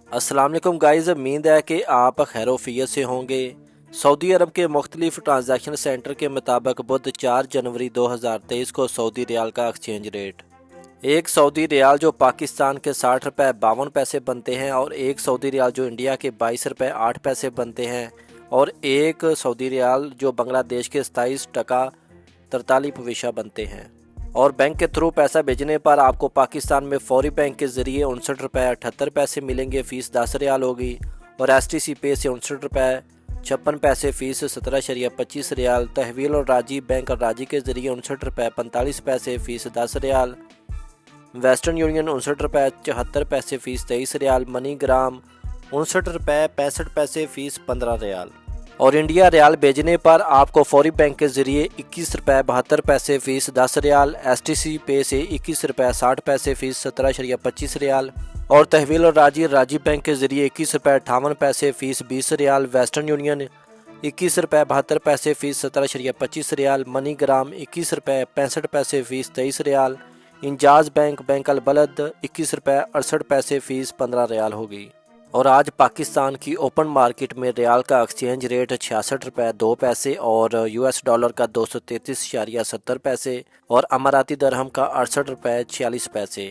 अस्सलाम वालेकुम गाइज़, उम्मीद है कि आप खैरोफियत से होंगे। सऊदी अरब के मुख्तलिफ ट्रांजैक्शन सेंटर के मुताबिक बुध 4 जनवरी 2023 को सऊदी रियाल का एक्सचेंज रेट, एक सऊदी रियाल जो पाकिस्तान के 60 रुपये 52 पैसे बनते हैं और एक सऊदी रियाल जो इंडिया के 22 रुपये 8 पैसे बनते हैं और एक सऊदी रियाल जो बांग्लादेश के 27 टका 43 पविशा बनते हैं। और बैंक के थ्रू पैसा भेजने पर आपको पाकिस्तान में फौरी बैंक के ज़रिए 59 रुपये 78 पैसे मिलेंगे, फ़ीस 10 रियाल होगी। और STC पे से 59 रुपये 56 पैसे, फ़ीस 17.25 रियाल। तहवील और राजी बैंक और राजी के ज़रिए 59 रुपये 45 पैसे, फ़ीस 10 रियाल। वेस्टर्न यूनियन 59 रुपये 74 पैसे, फ़ीस 23 रियाल। मनी ग्राम 59 रुपये 65 पैसे, फ़ीस 15 रियाल। और इंडिया रियाल भेजने पर आपको फौरी बैंक के ज़रिए 21 रुपये 72 पैसे, फ़ीस 10 रियाल। STC पे से 21 रुपये 60 पैसे, फ़ीस 17.25 रियाल। और तहवील और राजी बैंक के ज़रिए 21 रुपये 58 पैसे, फ़ीस 20 रियाल। वेस्टर्न यूनियन 21 रुपये 72 पैसे, फ़ीस 17.25 रियाल। मनी ग्राम 21 रुपये 65 पैसे, फ़ीस 23 रियाल। इंजाज बैंक अल बलद 21 रुपये 68 पैसे, फ़ीस 15 रियाल होगी। और आज पाकिस्तान की ओपन मार्केट में रियाल का एक्सचेंज रेट 66 रुपये 2 पैसे और US डॉलर का 233.70 पैसे और अमाराती दरहम का 68 रुपये 46 पैसे।